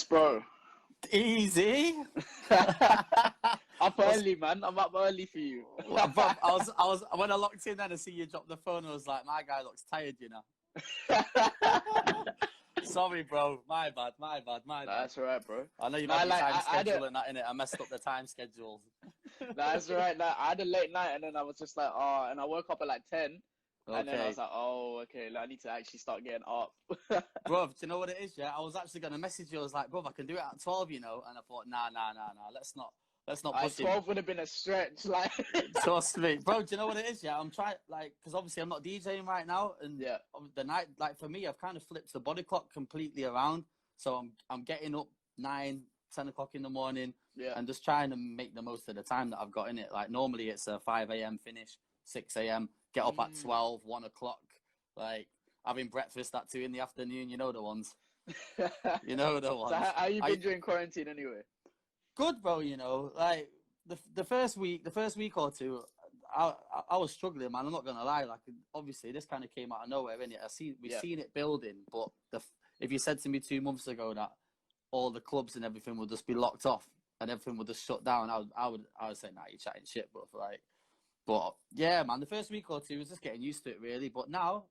bro. Easy. Up early, man. I'm up early for you. Bro, I was when I locked in then to see you drop the phone, I was like, my guy looks tired, you know. Sorry, bro. My bad. That's all right, bro. I know you've Nah, had your like time I had schedule a, and that in it. I messed up the time schedule. that's all right. Like, I had a late night, and then I was just like, oh, and I woke up at like 10, and then I was Okay. like, oh, okay, like, I need to actually start getting up. Bro, do you know what it is, yeah? I was actually going to message you. I was like, bro, I can do it at 12, you know? And I thought, nah. Let's not push him. 12 would have been a stretch, like. Trust me. Bro, do you know what it is, yeah? I'm trying, like, because obviously I'm not DJing right now. And Yeah. the night, like, for me, I've kind of flipped the body clock completely around. So I'm getting up 9, 10 o'clock in the morning Yeah. and just trying to make the most of the time that I've got in it. Like, normally it's a 5 a.m. finish, 6 a.m., get up at 12, 1 o'clock, like, having breakfast at 2 in the afternoon. You know the ones. You know the ones. So how you been during quarantine anyway? Good, bro. You know, like the first week or two, I was struggling, man. I'm not gonna lie. Like, obviously, this kind of came out of nowhere, innit? We've seen it building, but if you said to me 2 months ago that all the clubs and everything would just be locked off and everything would just shut down, I would say, nah, you're chatting shit, but yeah, man. The first week or two was just getting used to it, really. But now,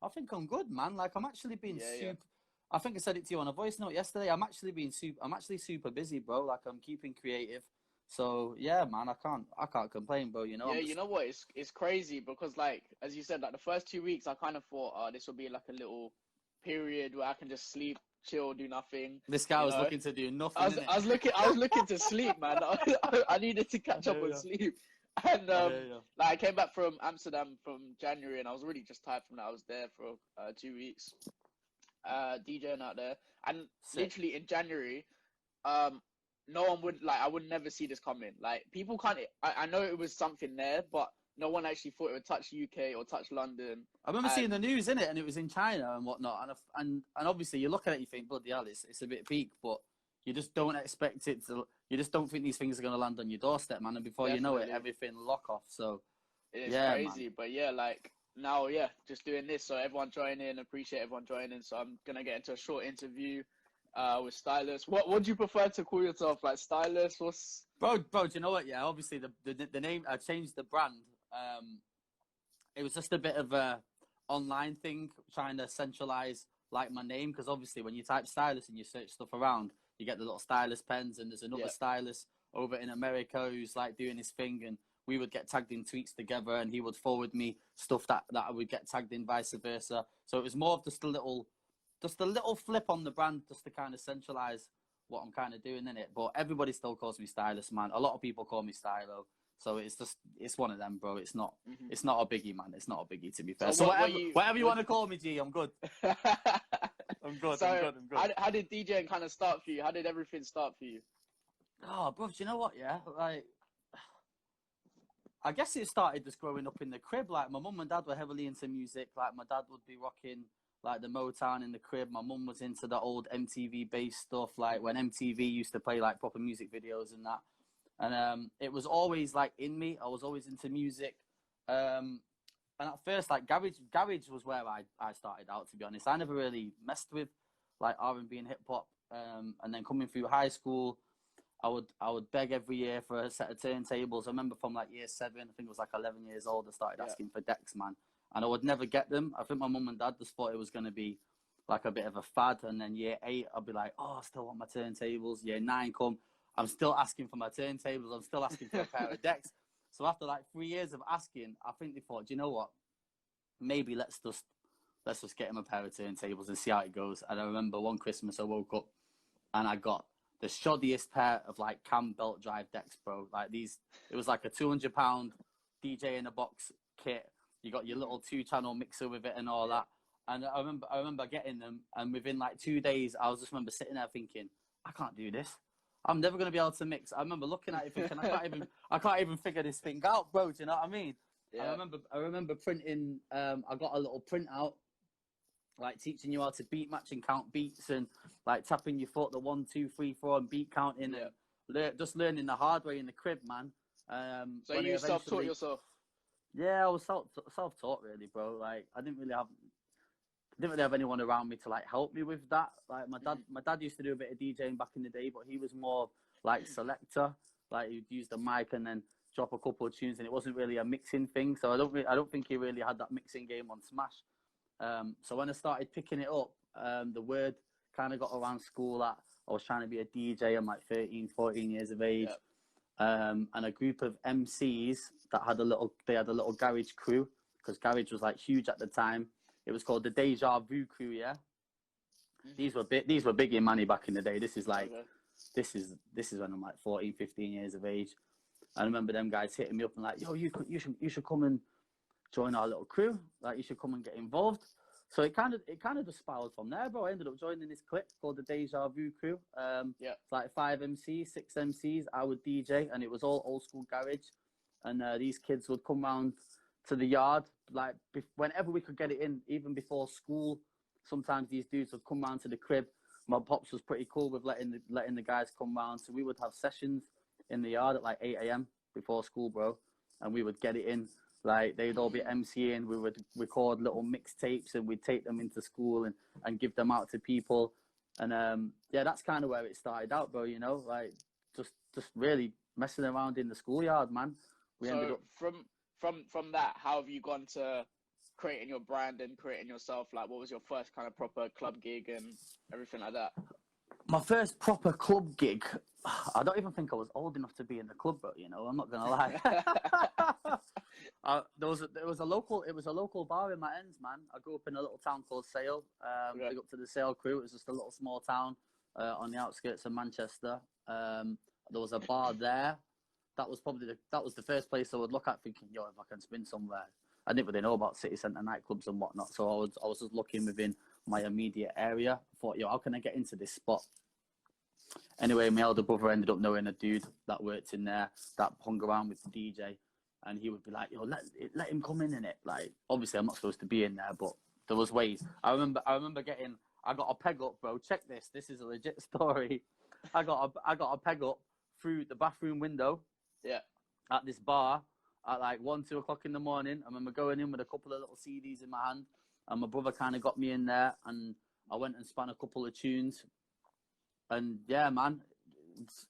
I think I'm good, man. Like, I'm actually being super. I think I said it to you on a voice note yesterday. I'm actually super busy, bro. Like, I'm keeping creative. So yeah, man, I can't complain, bro. You know. Yeah, you know what? It's crazy because, like, as you said, like the first 2 weeks, I kind of thought, oh, this will be like a little period where I can just sleep, chill, do nothing. This guy was looking to do nothing. I was looking to sleep, man. I needed to catch up on sleep. And like, I came back from Amsterdam from January, and I was really just tired from that. I was there for 2 weeks, DJing out there, and literally in January, no one would, like, I would never see this coming. Like, people can't. I know it was something there, but no one actually thought it would touch UK or touch London. I remember seeing the news, innit, and it was in China and whatnot, and obviously you look at it, you think, bloody hell, it's a bit peak, but you just don't expect it to. You just don't think these things are going to land on your doorstep, man. And before you know it, everything lock off. So it's crazy, man. But yeah, like now, just doing this. So everyone join in. Appreciate everyone joining. So I'm gonna get into a short interview with Stylus. What do you prefer to call yourself? Like, Stylus? What's bro? Do you know what? Yeah, obviously the name. I changed the brand. It was just a bit of a online thing, trying to centralize like my name, because obviously when you type Stylus and you search stuff around, you get the little Stylus pens, and there's another Stylus over in America who's like doing his thing, and we would get tagged in tweets together, and he would forward me stuff that I would get tagged in, vice versa. So it was more of just a little flip on the brand, just to kind of centralize what I'm kind of doing in it. But everybody still calls me Stylus, man. A lot of people call me Stylo. So it's one of them, bro. It's not a biggie, man. It's not a biggie, to be fair. So whatever you want to call me, G, I'm good. I'm good. How did DJing kind of start for you? How did everything start for you? Oh, bro, do you know what? Yeah, like, I guess it started just growing up in the crib. Like, my mum and dad were heavily into music. Like, my dad would be rocking like the Motown in the crib. My mum was into the old MTV based stuff, like when MTV used to play like proper music videos and that. And it was always like in me. I was always into music. And at first, like, garage was where I started out, to be honest. I never really messed with like R&B and hip hop. And then coming through high school, I would beg every year for a set of turntables. I remember from like year 7, I think it was like 11 years old, I started asking for decks, man. And I would never get them. I think my mum and dad just thought it was going to be like a bit of a fad. And then year 8, I'd be like, oh, I still want my turntables. Year 9 come, I'm still asking for my turntables. I'm still asking for a pair of decks. So after like 3 years of asking, I think they thought, do you know what? Maybe let's just get him a pair of turntables and see how it goes. And I remember one Christmas I woke up and I got the shoddiest pair of like cam belt drive decks, bro. Like these, it was like a £200 DJ in a box kit. You got your little 2-channel mixer with it and all that. And I remember getting them, and within like 2 days, I was just remember sitting there thinking, I can't do this. I'm never gonna be able to mix. I remember looking at it thinking, I can't even figure this thing out, bro. Do you know what I mean? Yeah. I remember printing. I got a little printout, like teaching you how to beat match and count beats, and like tapping your foot, the 1, 2, 3, 4, and beat counting, and just learning the hard way in the crib, man. So you self-taught yourself? Yeah, I was self-taught, really, bro. Like, I didn't really have. didn't really have anyone around me to like help me with that. Like Mhm. my dad used to do a bit of DJing back in the day, but he was more like selector. Like he'd use the mic and then drop a couple of tunes, and it wasn't really a mixing thing. So I don't think he really had that mixing game on Smash. So when I started picking it up, the word kind of got around school that I was trying to be a DJ. I'm like 13, 14 years of age. Yep. And a group of MCs that had a little garage crew, because garage was like huge at the time. It was called the Deja Vu Crew. Yeah, Mhm. these were big in money back in the day. This is like Okay. this is when I'm like 14, 15 years of age. I remember them guys hitting me up and like, yo, you should come and join our little crew. Like you should come and get involved. So it kind of just spiraled from there, bro. I ended up joining this clique called the Deja Vu Crew. Yeah. It's like 5 MCs, 6 MCs. I would DJ, and it was all old school garage. And these kids would come round to the yard like whenever we could get it in, even before school. Sometimes these dudes would come round to the crib. My pops was pretty cool with letting the guys come round, so we would have sessions in the yard at like 8 a.m. before school, bro, and we would get it in. Like they'd all be MCing. We would record little mixtapes and we'd take them into school and give them out to people. And yeah, that's kind of where it started out, bro. You know, like just really messing around in the schoolyard, man. We ended So up. from that, how have you gone to creating your brand and creating yourself? Like, what was your first kind of proper club gig and everything like that? My first proper club gig, I don't even think I was old enough to be in the club, but you know, I'm not gonna lie. There was a local bar in my ends, man. I grew up in a little town called Sale. Okay. Big up to the Sale crew. It was just a little small town on the outskirts of Manchester. There was a bar there. That was the first place I would look at, thinking, yo, if I can spin somewhere. I didn't really know about city centre nightclubs and whatnot, so I was just looking within my immediate area. I thought, yo, how can I get into this spot? Anyway, my elder brother ended up knowing a dude that worked in there that hung around with the DJ, and he would be like, "Yo, let him come in it." Like, obviously, I'm not supposed to be in there, but there was ways. I remember I got a peg up, bro. Check this. This is a legit story. I got a peg up through the bathroom window Yeah. at this bar at like 1, 2 o'clock in the morning. I remember going in with a couple of little CDs in my hand, and my brother kind of got me in there, and I went and spun a couple of tunes. And yeah, man,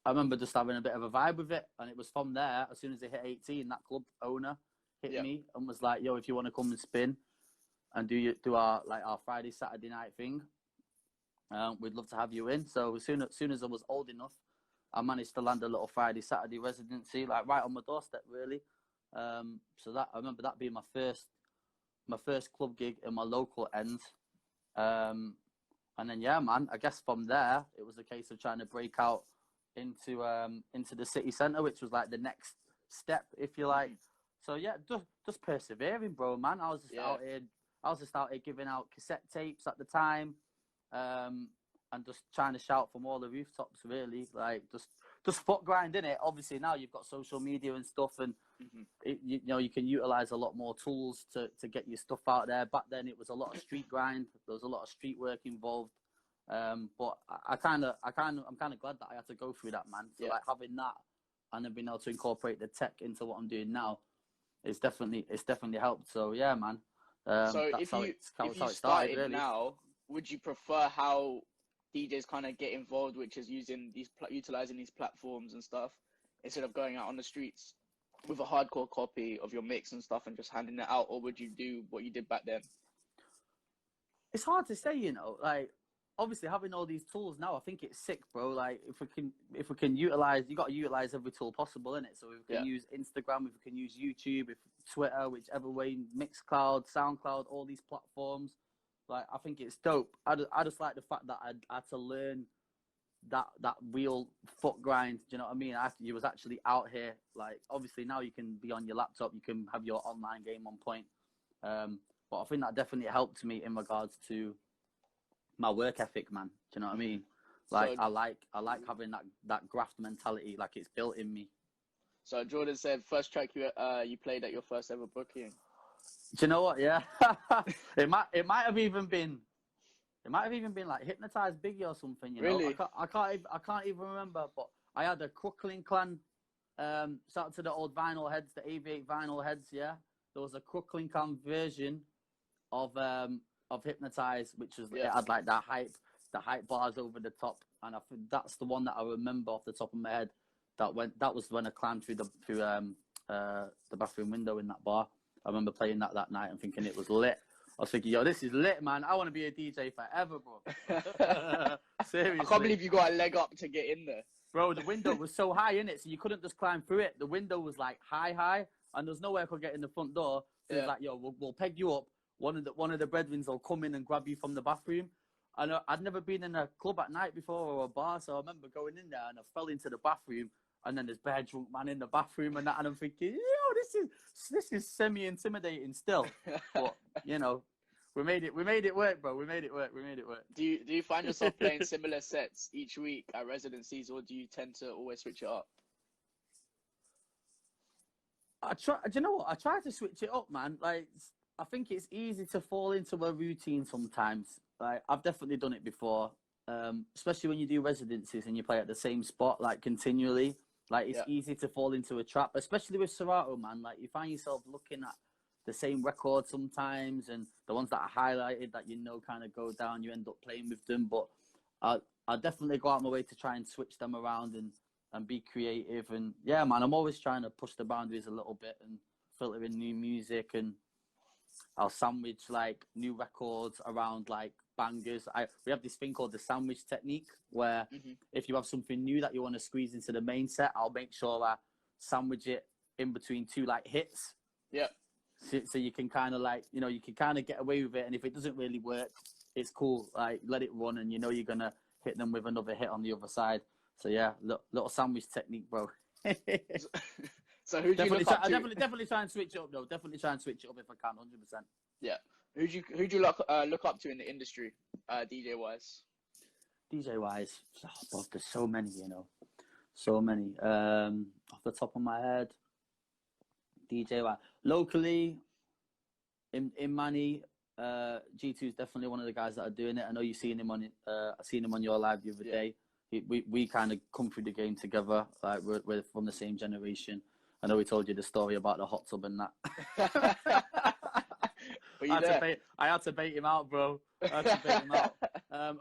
I remember just having a bit of a vibe with it. And it was from there, as soon as I hit 18, that club owner hit Yeah. me and was like, yo, if you want to come and spin and do our Friday, Saturday night thing, we'd love to have you in. So as soon as I was old enough, I managed to land a little Friday, Saturday residency, like right on my doorstep, really. So that I remember that being my first club gig in my local end. And then yeah, man, I guess from there it was a case of trying to break out into the city centre, which was like the next step, if you like. So yeah, just persevering, bro, man. Yeah. I was just out here giving out cassette tapes at the time, and just trying to shout from all the rooftops, really, like just foot grinding it. Obviously now you've got social media and stuff, and Mhm. you know you can utilize a lot more tools to get your stuff out there. Back then it was a lot of street grind. There was a lot of street work involved. But I'm kind of glad that I had to go through that, man. So Yeah. like having that and then being able to incorporate the tech into what I'm doing now, it's definitely helped. So yeah, man. So That's if you how it started, started really. now, would you prefer how DJs kind of get involved, which is using utilizing these platforms and stuff, instead of going out on the streets with a hardcore copy of your mix and stuff and just handing it out, or would you do what you did back then? It's hard to say, you know. Like obviously having all these tools now, I think it's sick, bro. Like if we can utilize, you got to utilize every tool possible in it. So if we Yeah. can use Instagram, if we can use YouTube, if Twitter, whichever way, Mixcloud, SoundCloud, all these platforms. Like I think it's dope. I just like the fact that I had to learn that real foot grind. Do you know what I mean? You was actually out here. Like obviously now you can be on your laptop, you can have your online game on point. But I think that definitely helped me in regards to my work ethic, man. Do you know what I mean? Like So I like having that graft mentality, like it's built in me. so Jordan said first track you played at your first ever booking. Do you know what? Yeah, it might have even been like Hypnotized Biggie or something. You know, Really? I can't even remember. But I had a Crooklyn Clan. Shout out to the old vinyl heads, the AV8 vinyl heads. Yeah, there was a Crooklyn Clan version of of Hypnotize, which was it had like the hype bars over the top, and I think that's the one that I remember off the top of my head. That was when I climbed through the bathroom window in that bar. I remember playing that night and thinking it was lit. I was thinking, yo, this is lit, man. I want to be a DJ forever, bro. Seriously. I can't believe you got a leg up to get in there. Bro, the window was so high in it, so you couldn't just climb through it. The window was like high, and there's no way I could get in the front door. So it was like, yo, we'll peg you up. One of the brethren will come in and grab you from the bathroom. And I'd never been in a club at night before or a bar, so I remember going in there and I fell into the bathroom. And then there's bare drunk man in the bathroom and that, and I'm thinking, yo, this is semi-intimidating still. But you know, we made it work, bro. We made it work. Do you find yourself playing similar sets each week at residencies, or do you tend to always switch it up? Do you know what? I try to switch it up, man. Like, I think it's easy to fall into a routine sometimes. Like, I've definitely done it before, especially when you do residencies and you play at the same spot like continually. Like, it's easy to fall into a trap, especially with Serato, man. Like, you find yourself looking at the same record sometimes, and the ones that are highlighted that kind of go down, you end up playing with them. But I definitely go out my way to try and switch them around and be creative. And yeah, man, I'm always trying to push the boundaries a little bit and filter in new music, and I'll sandwich like new records around like bangers. We have this thing called the sandwich technique, where if you have something new that you want to squeeze into the main set, I'll make sure I sandwich it in between two like hits. Yeah. So you can kind of like, you can kind of get away with it. And if it doesn't really work, it's cool. Like, let it run, and you're going to hit them with another hit on the other side. So yeah, little sandwich technique, bro. So who do you look up to? Definitely try and switch it up, though. Definitely try and switch it up if I can, 100%. Yeah. Who do you look up to in the industry, DJ wise? DJ wise, bro, there's so many, so many. Off the top of my head, DJ wise, locally, in Manny, G2 is definitely one of the guys that are doing it. I know you've seen him on I seen him on your live the other day. We kind of come through the game together. Like, we're from the same generation. I know we told you the story about the hot tub and that. I had to bait him out, bro.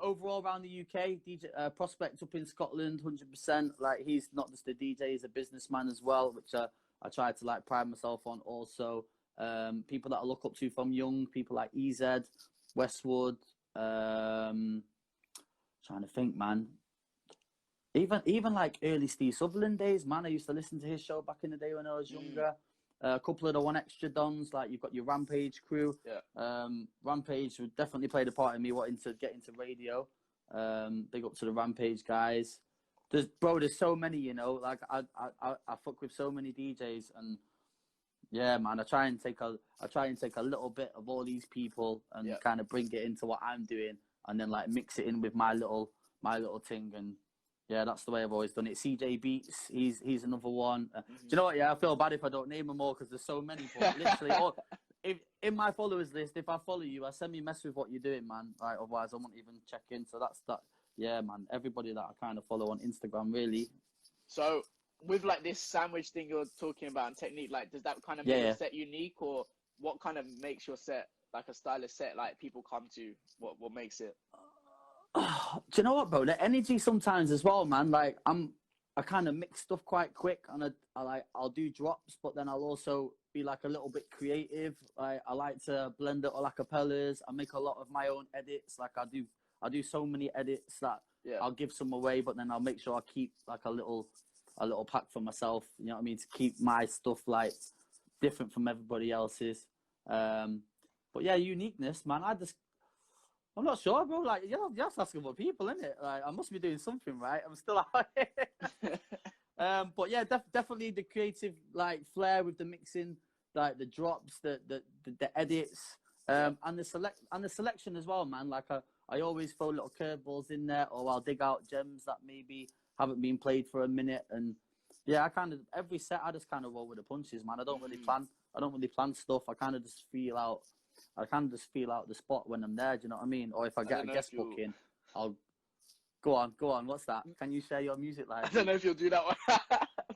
Overall around the UK, DJ Prospect up in Scotland, 100%. Like, he's not just a DJ, he's a businessman as well, which I try to like pride myself on. Also, people that I look up to from young, people like EZ, Westwood. Trying to think, man. Even like early Steve Sutherland days, man. I used to listen to his show back in the day when I was younger. A couple of the One Extra Dons, like you've got your Rampage crew. Yeah. Rampage would definitely played a part in me wanting to get into radio. Big up to the Rampage guys. There's so many, like I fuck with so many DJs, and yeah, man, I try and take a little bit of all these people and kind of bring it into what I'm doing, and then like mix it in with my little thing. And yeah, that's the way I've always done it. CJ Beats, he's another one. Do you know what? Yeah, I feel bad if I don't name them all because there's so many. But literally, if in my followers list, if I follow you, I send me a mess with what you're doing, man. Right, otherwise I won't even check in. So that's that. Yeah, man. Everybody that I kind of follow on Instagram, really. So with like this sandwich thing you're talking about and technique, like, does that kind of make your set unique, or what kind of makes your set like a stylish set like people come to? What makes it? Do you know what, bro? The energy sometimes as well, man. Like, I kind of mix stuff quite quick, and I'll do drops, but then I'll also be like a little bit creative. I like to blend it all acapellas. I make a lot of my own edits. Like, I do so many edits that I'll give some away, but then I'll make sure I keep like a little pack for myself. You know what I mean? To keep my stuff like different from everybody else's. But yeah, uniqueness, man. I'm not sure, bro. Like, you're just asking for people, innit? Like, I must be doing something right. I'm still out here. But yeah, definitely the creative like flair with the mixing, like the drops, the edits, and the selection as well, man. Like, I always throw little curveballs in there, or I'll dig out gems that maybe haven't been played for a minute. And yeah, every set I just kind of roll with the punches, man. I don't really plan stuff. I kind of just feel out the spot when I'm there. Do you know what I mean? Or if I get a guest booking, I'll go on. What's that? Can you share your music live? I don't know if you'll do that one.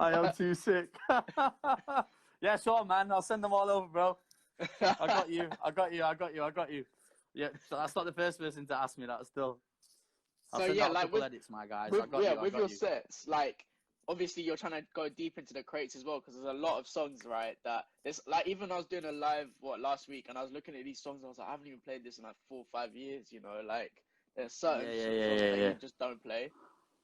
I am too sick. Yeah, sure, man. I'll send them all over, bro. I got you. Yeah, so that's not the first person to ask me that still. I'll So send yeah, out a like couple with edits, my guys. with I got yeah, you, I with got your you. sets, like obviously you're trying to go deep into the crates as well because there's a lot of songs, right? That there's like even I was doing a live last week and I was looking at these songs. I was like, I haven't even played this in like 4 or 5 years. You know, like there's certain songs that you just don't play.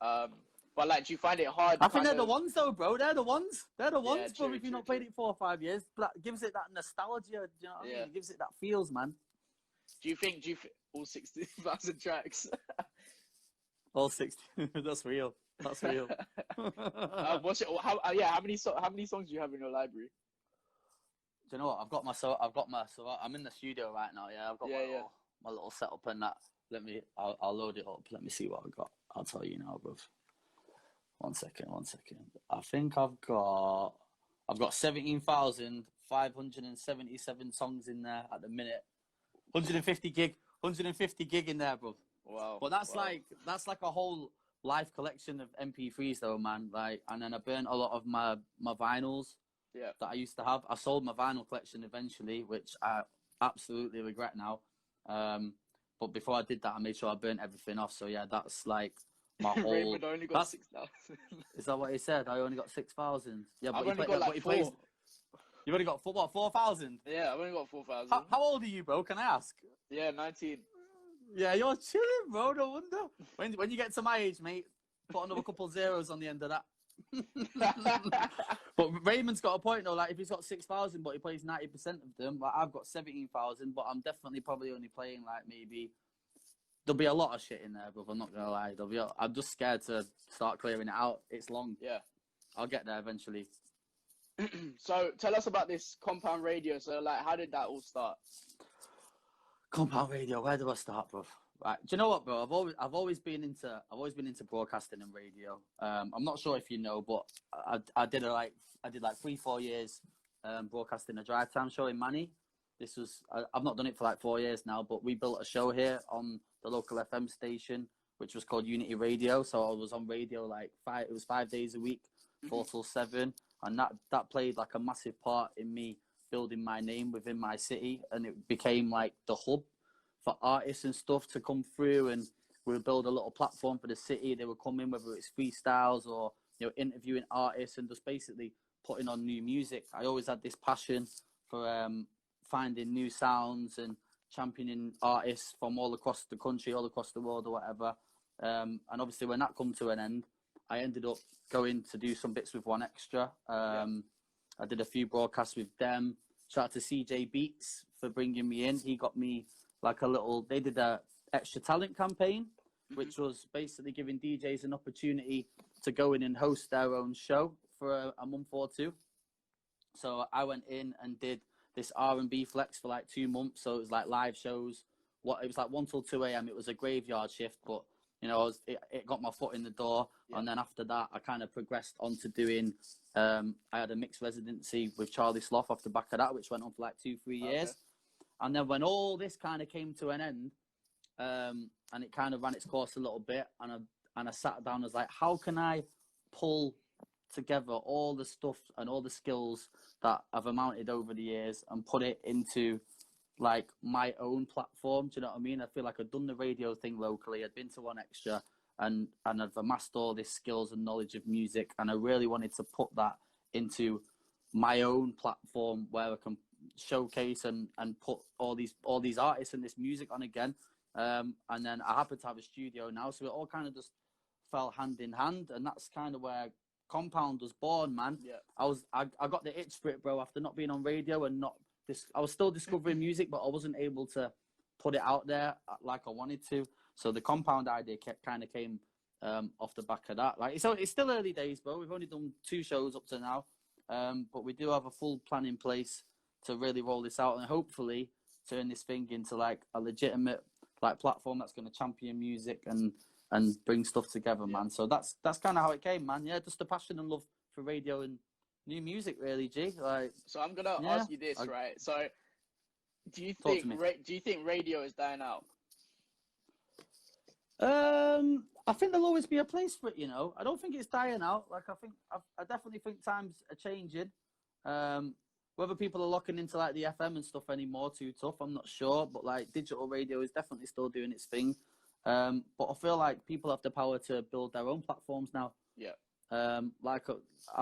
But like, do you find it hard? I think they're the ones though, bro. They're the ones. They're the ones, True, bro. If you've true, not played true. it 4 or 5 years, that gives it that nostalgia. Do you know what I mean? It gives it that feels, man. Do you think all 60,000 tracks? All 60. That's real. That's real. What's it? How many songs do you have in your library? Do you know what? I'm in the studio right now. Yeah, I've got my little setup and that. I'll load it up. Let me see what I got. I'll tell you now, bro. One second. I think I've got 17,577 songs in there at the minute. 150 gig in there, bro. Wow. But that's like a whole live collection of MP3s though, man. Like, and then I burnt a lot of my vinyls that I used to have. I sold my vinyl collection eventually, which I absolutely regret now. But before I did that, I made sure I burnt everything off. So yeah, that's like my whole. Raymond only got 6,000. Is that what he said? I only got 6,000. Yeah, but I've only got like 4. You've only got 4,000? Yeah, I've only got 4,000. How old are you, bro? Can I ask? Yeah, 19. Yeah, you're chilling, bro. No wonder. When you get to my age, mate, put another couple zeros on the end of that. But Raymond's got a point though. Like, if he's got 6,000, but he plays 90% of them, like I've got 17,000, but I'm definitely probably only playing like maybe. There'll be a lot of shit in there, bro. I'm not gonna lie. I'm just scared to start clearing it out. It's long. Yeah. I'll get there eventually. So tell us about this Compound Radio. So like, how did that all start? Compound Radio. Where do I start, bro? Right. Do you know what, bro? I've always been into broadcasting and radio. I'm not sure if you know, but I did like 3-4 years broadcasting a drive time show in Manny. I've not done it for like 4 years now, but we built a show here on the local FM station, which was called Unity Radio. So I was on radio like 5 days a week, 4 till 7, and that played like a massive part in me building my name within my city, and it became like the hub for artists and stuff to come through, and we would build a little platform for the city. They would come in, whether it's freestyles or interviewing artists and just basically putting on new music. I always had this passion for finding new sounds and championing artists from all across the country, all across the world or whatever. And obviously when that come to an end, I ended up going to do some bits with 1Xtra. I did a few broadcasts with them. Shout out to CJ Beats for bringing me in. He got me like they did a extra talent campaign, which was basically giving DJs an opportunity to go in and host their own show for a month or two. So I went in and did this R&B flex for like 2 months. So it was like live shows. It was like 1 till 2 a.m. It was a graveyard shift, but it got my foot in the door. Yeah. And then after that, I kind of progressed on to doing, I had a mixed residency with Charlie Sloth off the back of that, which went on for like 2-3 years. Okay. And then when all this kind of came to an end, and it kind of ran its course a little bit, and I sat down and was like, how can I pull together all the stuff and all the skills that I've amounted over the years and put it into like my own platform? Do you know what I mean? I feel like I'd done the radio thing locally. I'd been to 1Xtra and I've amassed all these skills and knowledge of music, and I really wanted to put that into my own platform where I can showcase and put all these artists and this music on again. And then I happen to have a studio now, so it all kind of just fell hand in hand, and that's kind of where Compound was born, man. Yeah. I got the itch for it, bro, after not being on radio and I was still discovering music, but I wasn't able to put it out there like I wanted to. So the Compound idea kind of came off the back of that. Like, it's still early days, bro. We've only done 2 shows up to now, but we do have a full plan in place to really roll this out and hopefully turn this thing into like a legitimate like platform that's going to champion music and bring stuff together, man. So that's kind of how it came, man. Yeah, just the passion and love for radio and new music, really, G. Like, so I'm gonna ask you this, right? So, do you think radio is dying out? I think there'll always be a place for it. I don't think it's dying out. Like, I definitely think times are changing. Whether people are locking into like the FM and stuff anymore too tough, I'm not sure. But like digital radio is definitely still doing its thing. But I feel like people have the power to build their own platforms now. Yeah. I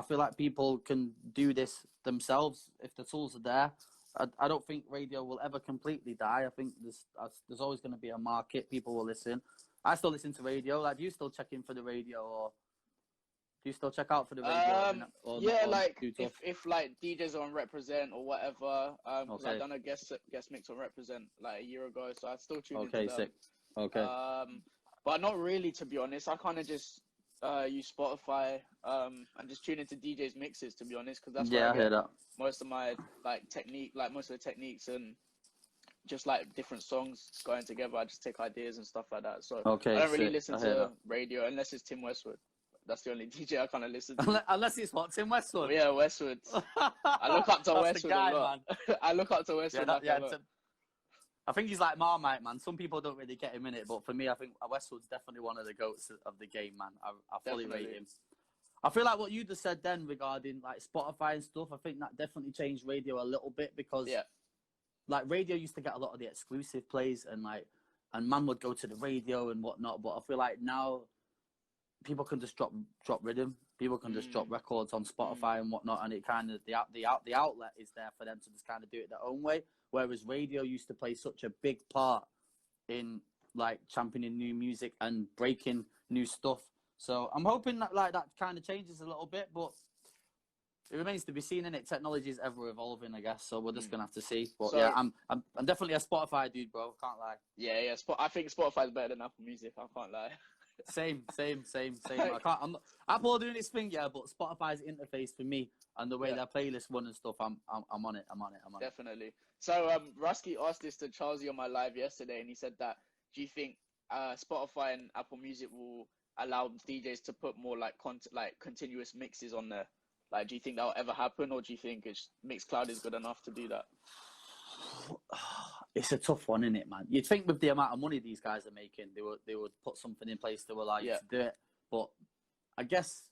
feel like people can do this themselves if the tools are there. I don't think radio will ever completely die. I think there's always going to be a market. People will listen. I still listen to radio. Like, do you still check in for the radio, or do you still check out for the radio? Yeah, like if like DJs on Represent or whatever. Because I done a guest mix on Represent like a year ago, so I still tune into them. Okay, sick. Okay. But not really, to be honest. I kind of just use Spotify and just tune into DJs mixes, to be honest, because that's where I hear that. Most of my most of the techniques and just like different songs going together. I just take ideas and stuff like that. So I don't really listen to radio unless it's Tim Westwood. That's the only DJ I kind of listen to. Unless it's what, Tim Westwood? Yeah, Westwood. I look up to Westwood a lot. I look up to Westwood. I think he's like Marmite, man. Some people don't really get him in it, but for me, I think Westwood's definitely one of the goats of the game, man. I fully rate him. I feel like what you just said then regarding like Spotify and stuff, I think that definitely changed radio a little bit because like radio used to get a lot of the exclusive plays and man would go to the radio and whatnot, but I feel like now people can just drop rhythm. People can just drop records on Spotify and whatnot, and it kind of the outlet is there for them to just kind of do it their own way. Whereas radio used to play such a big part in like championing new music and breaking new stuff. So I'm hoping that like that kind of changes a little bit, but it remains to be seen. And technology is ever evolving, I guess. So we're just gonna have to see. But so, yeah, I'm definitely a Spotify dude, bro. Can't lie. Yeah. I think Spotify is better than Apple Music. I can't lie. Same. Apple are doing its thing, yeah, but Spotify's interface for me and the way their playlist run and stuff, I'm on it. Definitely. So Rusky asked this to Charlesy on my live yesterday, and he said that, do you think Spotify and Apple Music will allow DJs to put more like continuous mixes on there? Like, do you think that will ever happen, or do you think Mixcloud is good enough to do that? It's a tough one, isn't it, man? You'd think with the amount of money these guys are making, they would put something in place to allow you to do it. But I guess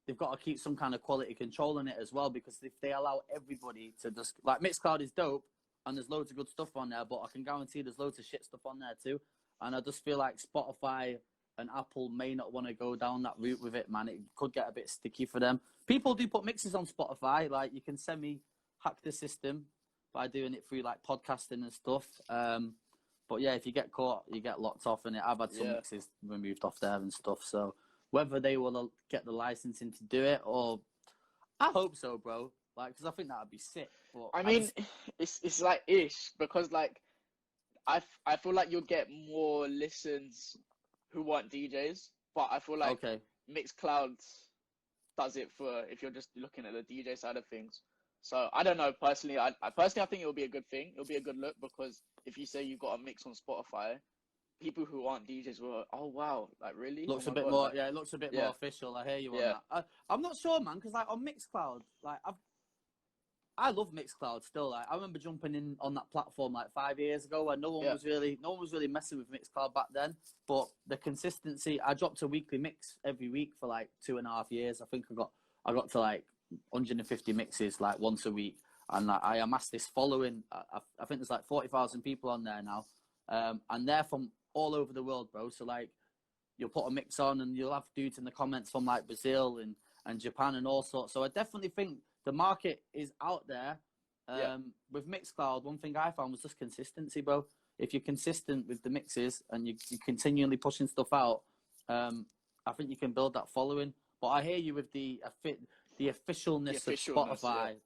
they've got to keep some kind of quality control in it as well, because if they allow everybody to just like Mixcloud is dope and there's loads of good stuff on there, but I can guarantee there's loads of shit stuff on there too. And I just feel like Spotify and Apple may not want to go down that route with it, man. It could get a bit sticky for them. People do put mixes on Spotify, like you can semi-hack the system by doing it through like podcasting and stuff. But yeah, if you get caught, you get locked off in it. I've had some mixes removed off there and stuff. So whether they will get the licensing to do it, or I hope so, bro. Like, because I think that would be sick. But I mean, it's like ish, because like I feel like you'll get more listens who want DJs, but I feel like Mixcloud does it for if you're just looking at the DJ side of things. So I don't know, personally. I think it'll be a good thing. It'll be a good look, because if you say you've got a mix on Spotify, people who aren't DJs will, oh wow, like really? Looks a bit more, it looks a bit more official. I hear you on that. I'm not sure, man, because like on Mixcloud, like I love Mixcloud still. Like I remember jumping in on that platform like 5 years ago, when no one was really messing with Mixcloud back then. But the consistency, I dropped a weekly mix every week for like 2.5 years. I think I got to like 150 mixes like once a week, and like, I amassed this following. I think there's like 40,000 people on there now, and they're from all over the world, bro. So like you'll put a mix on and you'll have dudes in the comments from like Brazil and Japan and all sorts. So I definitely think the market is out there. With Mixcloud, one thing I found was just consistency, bro. If you're consistent with the mixes and you're continually pushing stuff out, I think you can build that following. But I hear you with the officialness of Spotify,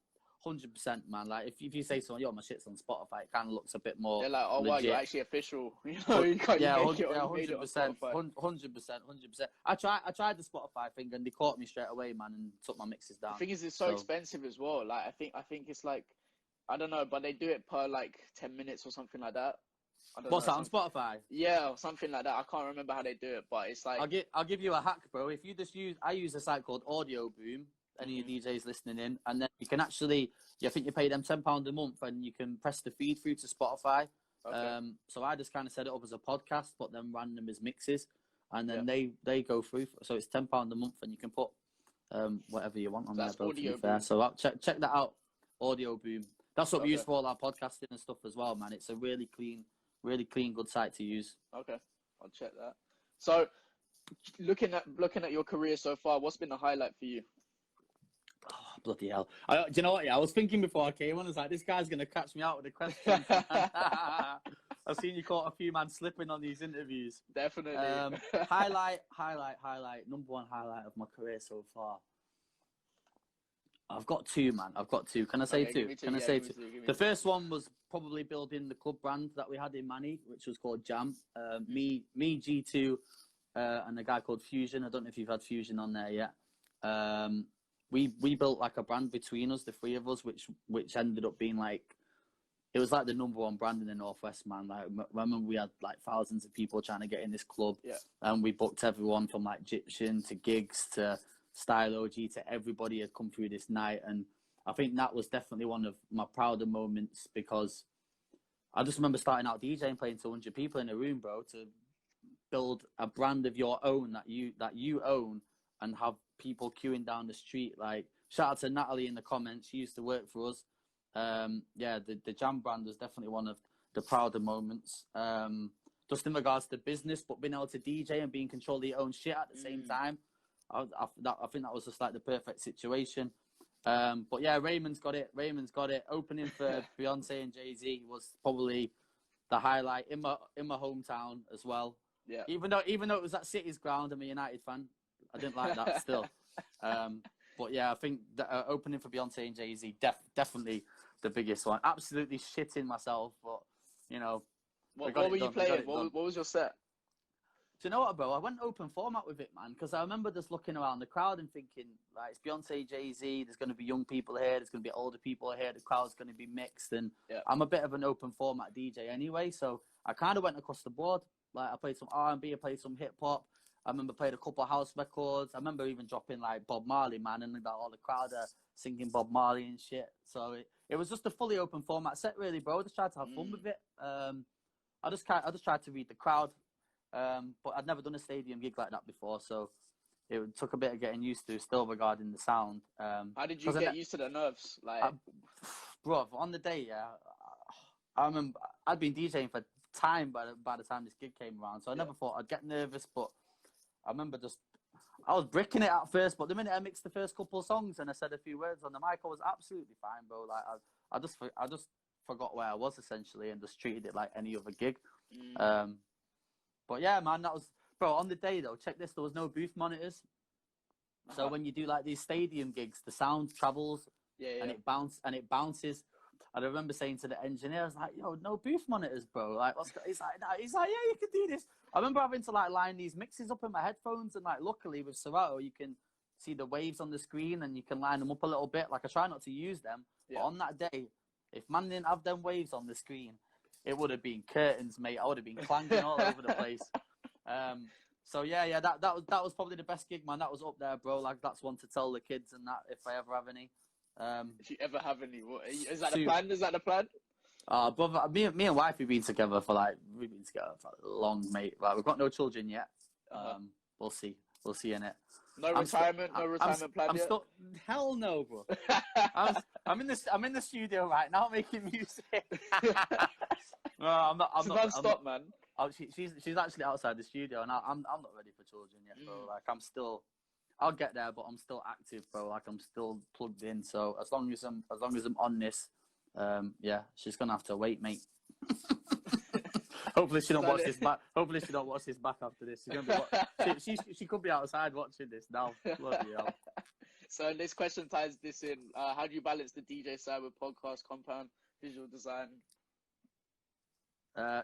100%, man. Like if you say something, yo, my shit's on Spotify, it kind of looks a bit more. They're like, oh legit. wow, you're actually official. You know, you can't 100%, 100%. I tried the Spotify thing and they caught me straight away, man, and took my mixes down. The thing is, it's so expensive as well. Like I think it's like, I don't know, but they do it per like 10 minutes or something like that. What's that on Spotify? Yeah, or something like that. I can't remember how they do it, but it's like I'll give you a hack, bro. If you just I use a site called Audio Boom. Any of your DJs listening in, and then you can actually, I think you pay them £10 a month, and you can press the feed through to Spotify. So I just kind of set it up as a podcast, but then ran them as mixes, and then they go through. So it's £10 a month, and you can put whatever you want on there, bro. To be fair. So I'll check that out. Audio Boom. That's what we Okay. use for all our podcasting and stuff as well, man. It's a really clean, good site to use. Okay, I'll check that. So, looking at your career so far, what's been the highlight for you? Oh, bloody hell. Do you know what? Yeah, I was thinking before I came on, I was like, this guy's going to catch me out with a question. I've seen you caught a few man slipping on these interviews. Definitely. Highlight. Number one highlight of my career so far. I've got two, man. Can I say two? Can I say two? The first one was probably building the club brand that we had in Manny, which was called Jam. Me, G2, and a guy called Fusion. I don't know if you've had Fusion on there yet. We built like a brand between us, the three of us, which ended up being like, it was like the number one brand in the Northwest, man. Like, remember we had like thousands of people trying to get in this club, and we booked everyone from like Egyptian to Gigs to Style OG to everybody had come through this night. And I think that was definitely one of my prouder moments, because I just remember starting out DJing, playing to 100 people in a room, bro, to build a brand of your own that you own and have people queuing down the street. Like, shout out to Natalie in the comments. She used to work for us. The Jam brand was definitely one of the prouder moments. Just in regards to business, but being able to DJ and be in control of your own shit at the same time. I think that was just like the perfect situation. But yeah, Raymond's got it. Opening for Beyonce and Jay-Z was probably the highlight in my hometown as well. Yeah. Even though it was at City's ground, I'm a United fan. I didn't like that still. But yeah, I think the opening for Beyonce and Jay-Z definitely the biggest one. Absolutely shitting myself, but you know. What were you playing? What was your set? Do you know what, bro? I went open format with it, man, because I remember just looking around the crowd and thinking, like, it's Beyonce, Jay-Z, there's going to be young people here, there's going to be older people here, the crowd's going to be mixed, and I'm a bit of an open format DJ anyway, so I kind of went across the board. Like, I played some R&B, I played some hip-hop, I remember played a couple of house records, I remember even dropping, like, Bob Marley, man, and like, all the crowd are singing Bob Marley and shit, so it was just a fully open format set, really, bro. I just tried to have fun with it. I just tried to read the crowd. But I'd never done a stadium gig like that before, so it took a bit of getting used to, still regarding the sound. How did you get used to the nerves? Like, bro, on the day, I remember I'd been DJing for time by the time this gig came around, so I never thought I'd get nervous. But I remember I was bricking it at first, but the minute I mixed the first couple of songs and I said a few words on the mic, I was absolutely fine, bro. Like I just forgot where I was essentially and just treated it like any other gig. But yeah, man, that was, bro, on the day though, check this, there was no booth monitors. So when you do like these stadium gigs, the sound travels and it bounces. And I remember saying to the engineer, I was like, yo, no booth monitors, bro. Like, he's like, yeah, you can do this. I remember having to like line these mixes up in my headphones, and like luckily with Serato, you can see the waves on the screen and you can line them up a little bit. Like, I try not to use them. But on that day, if man didn't have them waves on the screen, it would have been curtains, mate. I would have been clanking all over the place. So yeah, that was probably the best gig, man. That was up there, bro. Like, that's one to tell the kids and that, if I ever have any. If you ever have any, is that the plan? Is that the plan? Brother, me and wife, we've been together for long, mate. Like, we've got no children yet. We'll see in it. No retirement plan yet? Hell no, bro. I'm in the studio right now making music. No, I'm not. It's non-stop, man. She's actually outside the studio, and I'm not ready for children yet, bro. Like, I'll get there, but I'm still active, bro. Like, I'm still plugged in. So as long as I'm on this, she's gonna have to wait, mate. Hopefully she don't watch this back. Hopefully she don't watch this back after this. She's gonna be she could be outside watching this now. Bloody hell. So this question ties this in. How do you balance the DJ side with podcast, compound, visual design?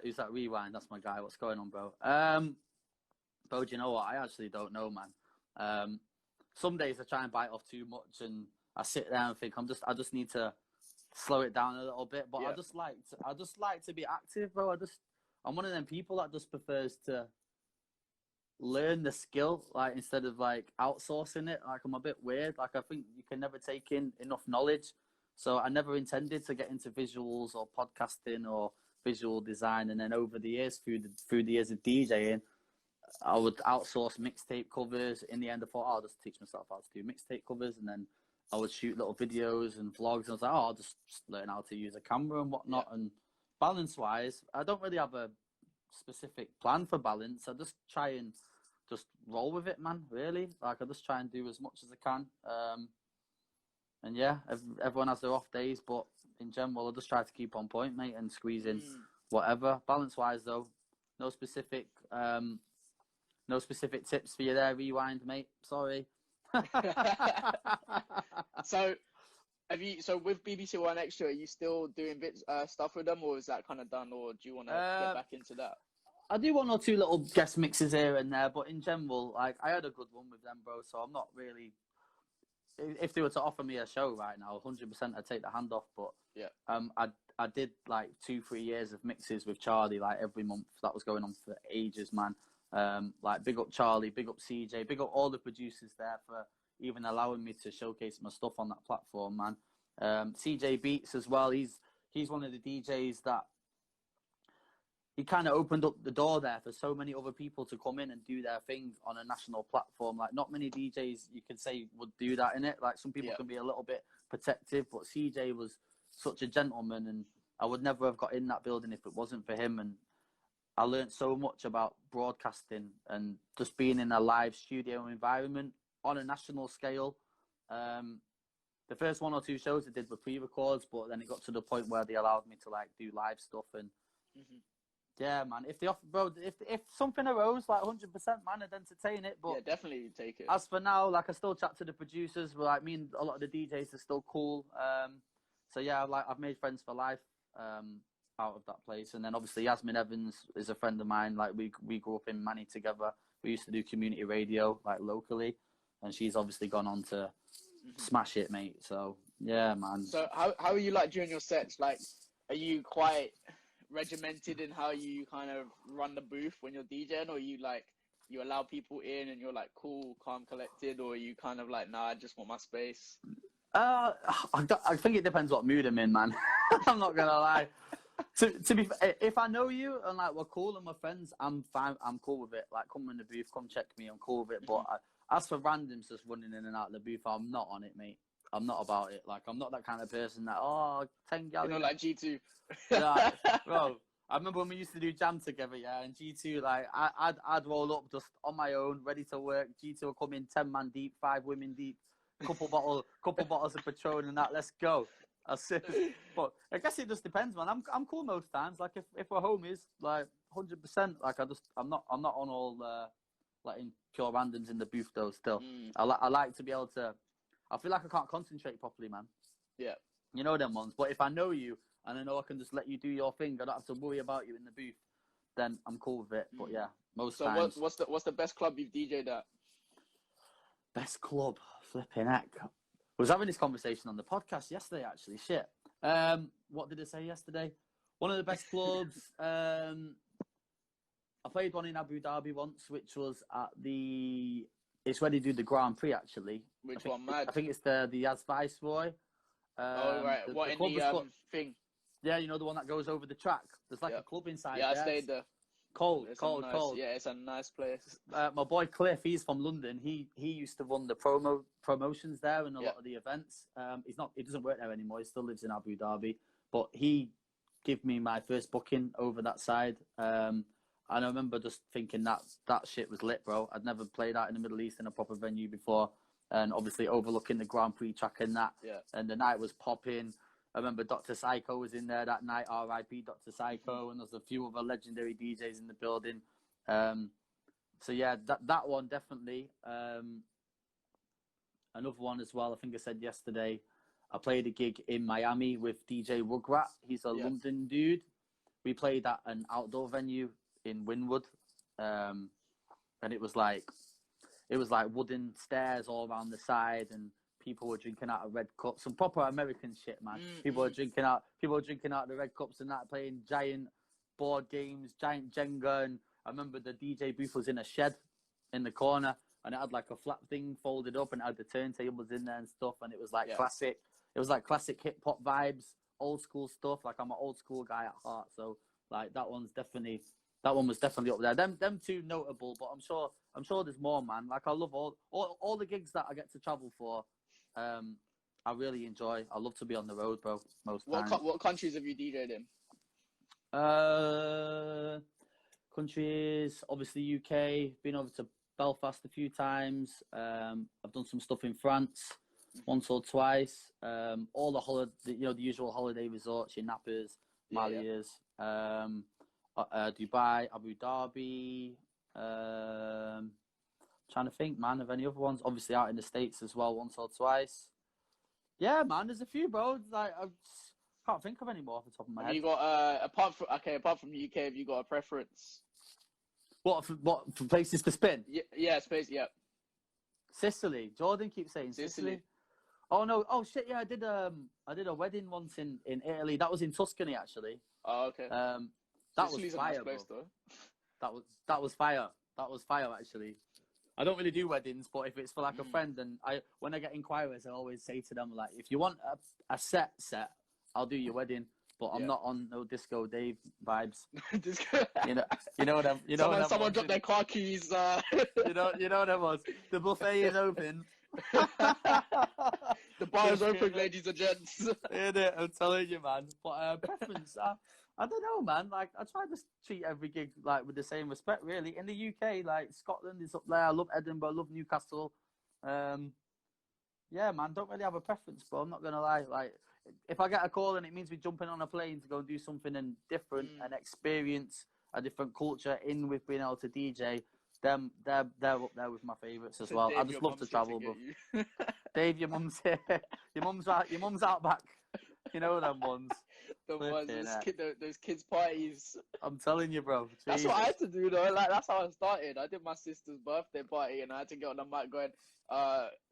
Who's that? Rewind. That's my guy. What's going on, bro? Bro, do you know what? I actually don't know, man. Some days I try and bite off too much, and I sit there and think I just need to slow it down a little bit. But I just like to be active, bro. I'm one of them people that just prefers to learn the skill, like, instead of like outsourcing it. Like, I'm a bit weird. Like, I think you can never take in enough knowledge. So I never intended to get into visuals or podcasting or visual design. And then over the years, through the years of DJing, I would outsource mixtape covers. In the end, I thought, I'll just teach myself how to do mixtape covers. And then I would shoot little videos and vlogs, and I was like, oh, I'll just learn how to use a camera and whatnot. Yeah. And balance-wise, I don't really have a specific plan for balance. I just try and just roll with it, man, really. Like, I just try and do as much as I can. And yeah, everyone has their off days, but in general, I just try to keep on point, mate, and squeeze in whatever. Balance-wise, though, no specific tips for you there, Rewind, mate. Sorry. So with BBC One Extra, are you still doing stuff with them, or is that kind of done, or do you want to get back into that? I do 1 or 2 little guest mixes here and there, but in general, like, I had a good one with them, bro, so I'm not really... If they were to offer me a show right now, 100% I'd take the hand off, but yeah, I did like 2-3 years of mixes with Charlie, like every month. That was going on for ages, man. Like, big up Charlie, big up CJ, big up all the producers there for even allowing me to showcase my stuff on that platform, man. CJ Beats as well, he's one of the DJs that he kind of opened up the door there for so many other people to come in and do their thing on a national platform. Like, not many DJs, you could say, would do that in it. Like, some people can be a little bit protective, but CJ was such a gentleman, and I would never have got in that building if it wasn't for him. And I learned so much about broadcasting and just being in a live studio environment on a national scale. The first 1 or 2 shows I did were pre-records, but then it got to the point where they allowed me to, like, do live stuff. And yeah, man, if something arose, like, 100%, man, I'd entertain it. But yeah, definitely take it. As for now, like, I still chat to the producers. But, like, me and a lot of the DJs are still cool. So yeah, like, I've made friends for life out of that place. And then obviously Yasmin Evans is a friend of mine. Like, we grew up in Manny together. We used to do community radio, like, locally, and she's obviously gone on to smash it, mate. So yeah, man. So how are you, like, during your sets? Like, are you quite regimented in how you kind of run the booth when you're DJing, or you, like, you allow people in and you're, like, cool, calm, collected, or are you kind of like, nah, I just want my space? I think it depends what mood I'm in, man. I'm not gonna lie. To be, if I know you and, like, we're cool and we're friends, I'm fine. I'm cool with it. Like, come in the booth, come check me. I'm cool with it. But as for randoms just running in and out of the booth, I'm not on it, mate. I'm not about it. Like, I'm not that kind of person that 10 gallons. You know, like G2. Yeah, bro. I remember when we used to do jam together, yeah, and G2, like, I'd roll up just on my own, ready to work. G2 will come in 10 man deep, 5 women deep, couple bottles of Patron and that. Let's go. But I guess it just depends, man. I'm cool most times. Like, if we're homies, like, 100%. Like, I'm not on all like, in pure randoms in the booth though. Still, I like to be able to. I feel like I can't concentrate properly, man. Yeah. You know them ones. But if I know you and I know I can just let you do your thing, I don't have to worry about you in the booth, then I'm cool with it. But yeah, most times. So what's the best club you've DJ'd at? Best club, flipping heck. I was having this conversation on the podcast yesterday, actually. Shit. What did I say yesterday? One of the best clubs. I played one in Abu Dhabi once, which was at the. It's where they do the Grand Prix, actually. Which one, mad? I think it's the Yas Viceroy. Oh, right. What, in the thing? Yeah, you know, the one that goes over the track. There's like a club inside there. Yeah, I stayed there. Cold. Yeah, it's a nice place. My boy Cliff, he's from London. He used to run the promotions there and a lot of the events. He doesn't work there anymore. He still lives in Abu Dhabi. But he gave me my first booking over that side. And I remember just thinking that shit was lit, bro. I'd never played out in the Middle East in a proper venue before. And obviously overlooking the Grand Prix track and that. Yeah. And the night was popping. I remember Dr. Psycho was in there that night, R.I.P. Dr. Psycho, and there's a few other legendary DJs in the building. So yeah, that one definitely. Another one as well, I think I said yesterday, I played a gig in Miami with DJ Rugrat. He's a London dude. We played at an outdoor venue in Wynwood. And it was like wooden stairs all around the side, and people were drinking out of red cups. Some proper American shit, man. People were drinking out the red cups and that, playing giant board games, giant Jenga. And I remember the DJ booth was in a shed in the corner, and it had like a flat thing folded up, and it had the turntables in there and stuff. And it was like classic. It was like classic hip hop vibes, old school stuff. Like, I'm an old school guy at heart, so like that one was definitely up there. Them two notable, but I'm sure there's more, man. Like, I love all the gigs that I get to travel for. I really enjoy. I love to be on the road, bro. Most times. What countries have you DJed in? Countries, obviously UK. Been over to Belfast a few times. I've done some stuff in France once or twice. All the the usual holiday resorts, your Napas, Malias, Dubai, Abu Dhabi. Trying to think, man, of any other ones. Obviously out in the States as well, once or twice. Yeah, man, there's a few, bro. Like I can't think of any more off the top of my head. You got apart from the UK, have you got a preference? What for places to spin? Yeah, space. Yeah. Sicily. Jordan keeps saying Sicily. Oh no! Oh shit! Yeah, I did a wedding once in Italy. That was in Tuscany, actually. Oh, okay. That was fire, nice place, bro. That was fire. That was fire, actually. I don't really do weddings, but if it's for like a friend, and when I get inquiries, I always say to them like, if you want a set, I'll do your wedding. But I'm not on no Disco Dave vibes. you know what I'm. Someone dropped their car keys. You know what I was. The buffet is open. The bar is open, ladies and gents. I'm telling you, man. But preference, I don't know, man. Like I try to treat every gig like with the same respect, really. In the UK, like Scotland is up there. I love Edinburgh. I love Newcastle. Yeah, man. Don't really have a preference, bro. I'm not gonna lie. Like if I get a call and it means we're jumping on a plane to go and do something different and experience a different culture with being able to DJ, they're up there with my favourites as well. Dave, I just love to travel, bro. Dave, your mum's here. Your mum's out back. You know them ones. Those kids' parties. I'm telling you, bro. Jesus. That's what I had to do, though. Like that's how I started. I did my sister's birthday party, and I had to get on the mic going,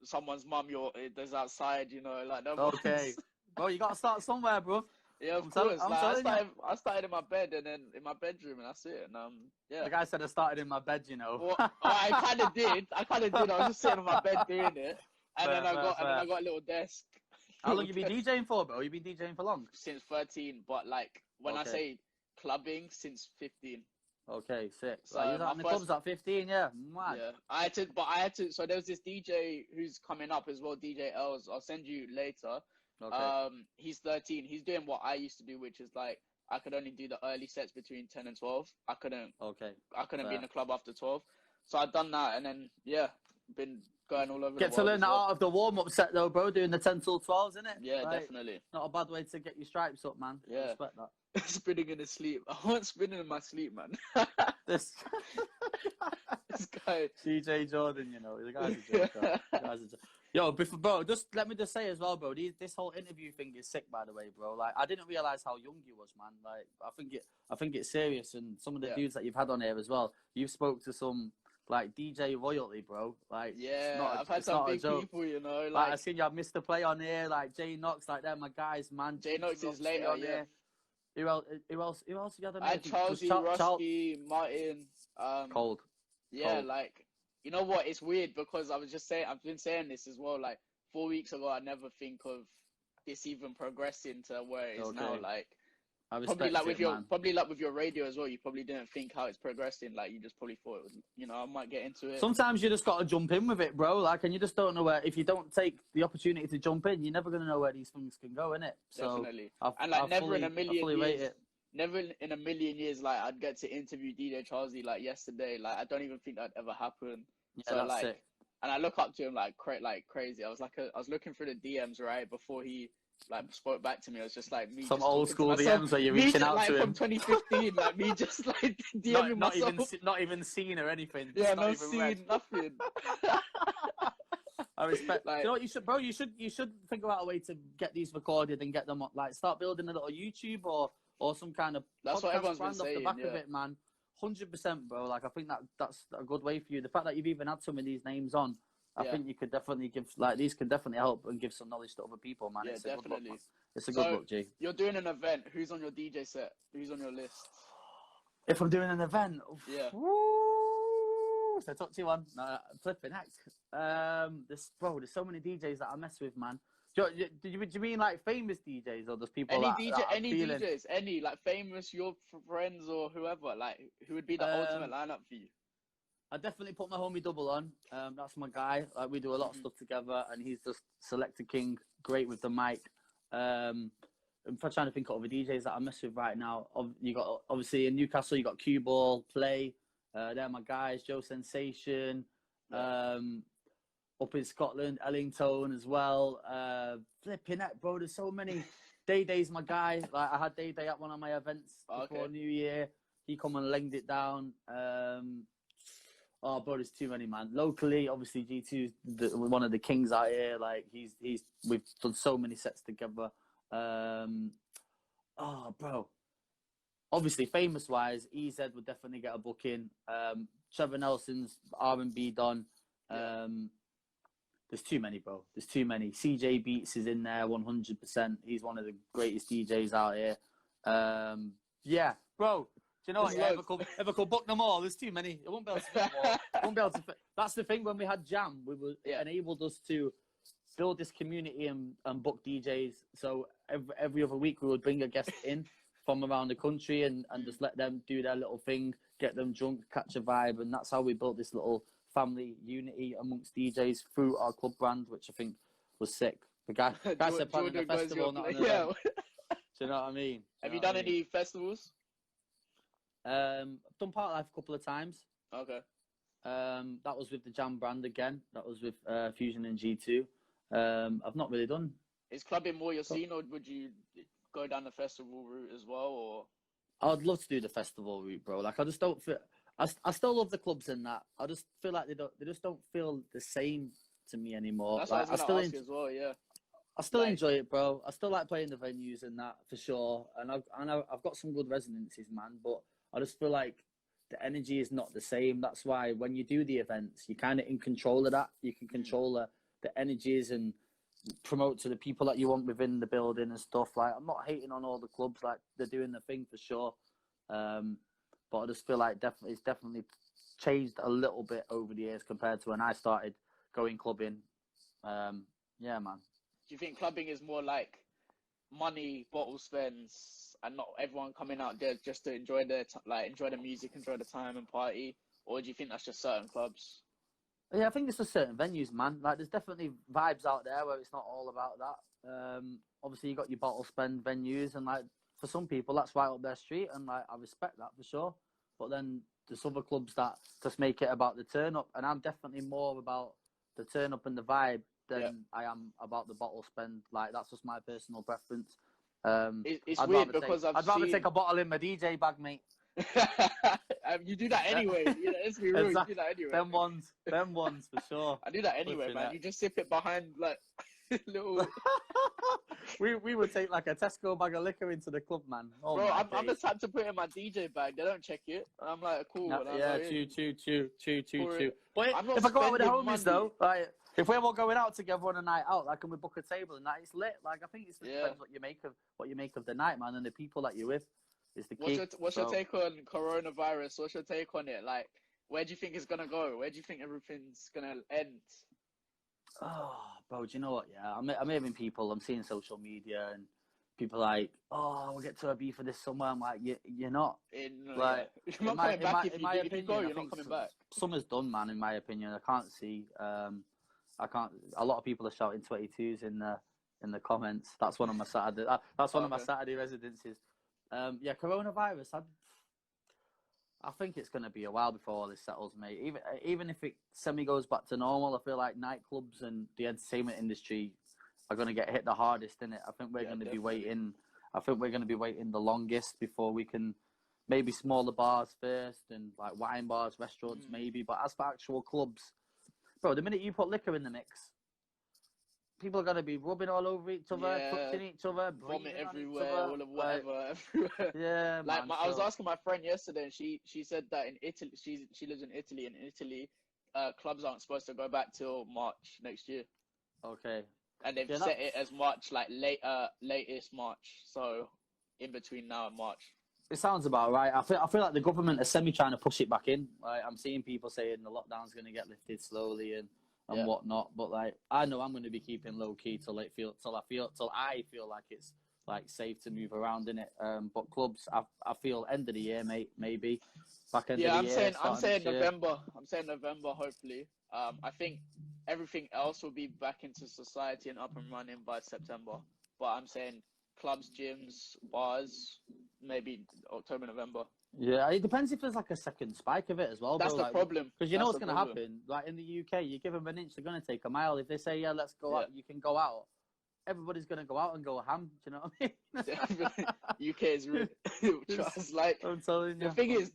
someone's mum, there's outside, you know, like that. Okay. Bro, you got to start somewhere, bro. Yeah, of course. I started in my bed and then in my bedroom, and that's it. And yeah. The guy said I started in my bed, you know. Well, I kind of did. I was just sitting on my bed doing it, and then I got a little desk. How long you been DJing for, bro? You been DJing for long? Since 13, but like when I say clubbing, since 15. Okay, sick. So you was out in the clubs at 15, yeah. Mad. Yeah, I had to. So there was this DJ who's coming up as well, DJ Els. I'll send you later. Okay. He's 13. He's doing what I used to do, which is like I could only do the early sets between 10 and 12. I couldn't. Okay. I couldn't be in the club after 12. So I'd done that, and then been going all over. Get to learn that art of the warm-up set though, bro. Doing the 10 till 12s, isn't it? Yeah, like, definitely. Not a bad way to get your stripes up, man. Yeah. I respect that. Spinning in his sleep. I want spinning in my sleep, man. This guy, DJ Jordan, you know, the guy's a joke. Yo, bro, let me say as well, bro. This whole interview thing is sick, by the way, bro. Like, I didn't realize how young you was, man. Like, I think it's serious, and some of the dudes that you've had on here as well. You've spoke to some like DJ royalty, bro. Like, I've had some big people, you know. Like I seen you have Mr. Play on here, like Jay Knox, like they're my guys, man. Jay Knox is later, yeah. Who else you had on here? I had Charlesy, Rusky, Martin. Cold. Yeah, Cold. like, you know what? It's weird because I've been saying this as well. Like 4 weeks ago, I never think of this even progressing to where it is now. Like, probably like with your radio as well. You probably didn't think how it's progressing. Like, you just probably thought, I might get into it. Sometimes you just got to jump in with it, bro. Like, and you just don't know where. If you don't take the opportunity to jump in, you're never gonna know where these things can go, innit? So, definitely. Never in a million years, like I'd get to interview DJ Charlesy like yesterday. Like I don't even think that'd ever happen. Yeah, so like, sick. And I look up to him like crazy. I was looking through the DMs right before he like spoke back to me. I was just like me. Some old school DMs where you're reaching out to him from 2015. Like me just like DMing myself. Not even seen or anything. Yeah, no seen, nothing. I respect. Like, you know what you should, bro? You should think about a way to get these recorded and get them like start building a little YouTube or some kind of that's what everyone's been saying, off the back of it, man. 100%, bro. Like I think that's a good way for you. The fact that you've even had some of these names on, I think you could definitely give these can definitely help and give some knowledge to other people, man. Yeah, it's definitely. A good look, it's a good look, G. You're doing an event. Who's on your DJ set? Who's on your list? If I'm doing an event, yeah. Woo, so talk to you one. Flipping heck. There's so many DJs that I mess with, man. Do you mean like famous DJs or just people? DJs, any like famous your friends or whoever, like who would be the ultimate lineup for you? I definitely put my homie Double on. That's my guy. Like, we do a lot of stuff together, and he's just Selector King, great with the mic. I'm trying to think of other DJs that I mess with right now. You got obviously in Newcastle, you got Cue Ball, Play. They're my guys. Joe Sensation. Up in Scotland, Ellington as well. Flipping it, bro. There's so many. Day's my guy. Like, I had Day at one of my events before New Year. He come and lenged it down. Oh, bro, there's too many, man. Locally, obviously, G2's one of the kings out here. Like, we've done so many sets together. Oh, bro. Obviously, famous-wise, EZ would definitely get a booking. Trevor Nelson's R&B done. There's too many, bro. There's too many. CJ Beats is in there 100%. He's one of the greatest DJs out here. Yeah, bro. Do you know what? Yeah, ever could book them all. There's too many. I won't be able to fit them all. I won't be able to fit. That's the thing. When we had Jam, it enabled us to build this community and book DJs. So every other week we would bring a guest in from around the country and just let them do their little thing, get them drunk, catch a vibe, and that's how we built this little family unity amongst DJs through our club brand, which I think was sick. The guy said planning a festival, not an event. Do you know what I mean? Have you done any festivals? I've done Parklife a couple of times. Okay. That was with the Jam brand again. That was with Fusion and G2. I've not really done. Is clubbing more your scene, or would you go down the festival route as well? Or I'd love to do the festival route, bro. Like, I just don't feel. I still love the clubs and that. I just feel like they just don't feel the same to me anymore. That's like, what I was going to ask as well. Yeah. I still enjoy it, bro. I still like playing the venues and that for sure. And I've got some good residencies, man. But I just feel like the energy is not the same. That's why when you do the events, you're kind of in control of that. You can control the energies and promote to the people that you want within the building and stuff. Like, I'm not hating on all the clubs. Like, they're doing the thing for sure. But I just feel like it's definitely changed a little bit over the years compared to when I started going clubbing. Yeah, man. Do you think clubbing is more like money, bottle spends, and not everyone coming out there just to enjoy enjoy the music, enjoy the time and party? Or do you think that's just certain clubs? Yeah, I think it's just certain venues, man. Like, there's definitely vibes out there where it's not all about that. Obviously, you got your bottle spend venues, and like, for some people, that's right up their street, and like, I respect that for sure. But then there's other clubs that just make it about the turn up, and I'm definitely more about the turn up and the vibe than I am about the bottle spend. Like, that's just my personal preference. It's weird because I'd rather take a bottle in my DJ bag, mate. You do that anyway. You know, let's be real. You do that anyway. Them ones for sure. I do that anyway, man. You just sip it behind like little. we would take like a Tesco bag of liquor into the club, man. Oh, bro, I'm the type to put it in my DJ bag. They don't check it. I'm like, cool. No, yeah, true. But if I go out with the homies though, like, if we're all going out together on a night out, like, and we book a table and that, it's lit. Like, I think it depends what you make of the night, man, and the people that you're with is the key. What's your take on coronavirus? What's your take on it? Like, where do you think it's gonna go? Where do you think everything's gonna end? Oh, bro, do you know what? Yeah, I'm hearing people. I'm seeing social media and people like, oh, we'll get to a beef for this summer. I'm like, you're not. You're not coming back. If you go, you're not coming back. Summer's done, man. In my opinion, I can't see. I can't. A lot of people are shouting 22s in the comments. That's one of my Saturday. That's one of my Saturday residencies. Yeah, coronavirus. I think it's going to be a while before all this settles, mate. Even if it semi goes back to normal, I feel like nightclubs and the entertainment industry are going to get hit the hardest, innit? I think we're going to be waiting. I think we're going to be waiting the longest before we can. Maybe smaller bars first, and like wine bars, restaurants, maybe. But as for actual clubs, bro, the minute you put liquor in the mix, people are going to be rubbing all over each other, touching each other, vomit everywhere, all of whatever, everywhere. Yeah, like man. I was asking my friend yesterday, and she said that in Italy, she lives in Italy, and in Italy, clubs aren't supposed to go back till March next year. Okay. And they've set it as March, like latest March, so in between now and March. It sounds about right. I feel like the government is semi trying to push it back in. Like, I'm seeing people saying the lockdown's going to get lifted slowly and whatnot. But like, I know I'm going to be keeping low key till I feel like it's like safe to move around in it. But clubs, I feel end of the year, mate, maybe back end of the year. I'm saying November. I'm saying November. Hopefully, I think everything else will be back into society and up and running by September. But I'm saying clubs, gyms, bars, maybe October, November. Yeah, it depends if there's like a second spike of it as well. That's the problem. Because you know what's going to happen. Like in the UK, you give them an inch, they're going to take a mile. If they say, yeah, let's go out, you can go out. Everybody's going to go out and go ham. Do you know what I mean? Definitely. UK is really just like, I'm telling you. The thing is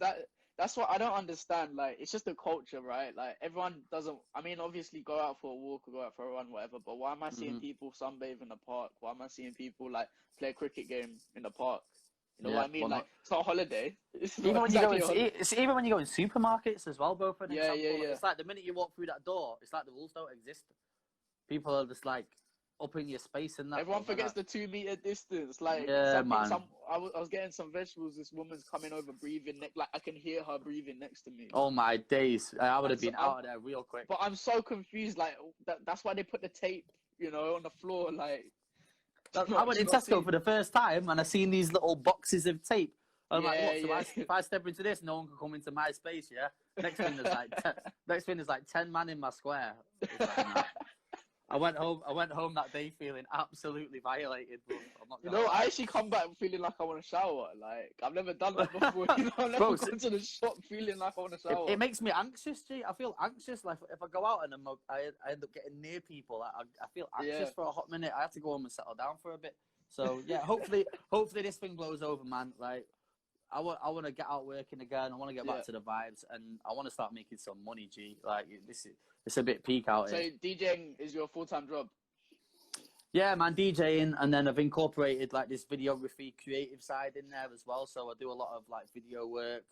that's what I don't understand. Like, it's just a culture, right? Like, everyone doesn't. I mean, obviously, go out for a walk or go out for a run, whatever. But why am I seeing people sunbathe in the park? Why am I seeing people like play a cricket game in the park? You know what I mean? Like, it's not a holiday. Even when you go in supermarkets as well, bro. For an example. Yeah. It's like the minute you walk through that door, it's like the rules don't exist. People are just like up in your space and that. Everyone forgets the 2 meter distance. Like, man. I was getting some vegetables. This woman's coming over, breathing. Like, I can hear her breathing next to me. Oh my days! I would have been out of there real quick. But I'm so confused. Like, that's why they put the tape, you know, on the floor. Like, I went in Tesco for the first time and I seen these little boxes of tape. I'm like, what? So if I step into this, no one can come into my space. Yeah. Next thing there's like 10 man in my square. I went home that day feeling absolutely violated. But I'm not gonna lie. I actually come back feeling like I want to shower. Like, I've never done that before. You know, I've never gone to the shop feeling like I want to shower. It makes me anxious, G. I feel anxious. Like, if I go out and I end up getting near people, I feel anxious for a hot minute. I have to go home and settle down for a bit. So yeah, hopefully this thing blows over, man. Like, I want to get out working again. I want to get back to the vibes, and I want to start making some money, G. Like, it's a bit peak out here. So DJing is your full-time job? Yeah, man, DJing, and then I've incorporated like this videography creative side in there as well. So I do a lot of like video work,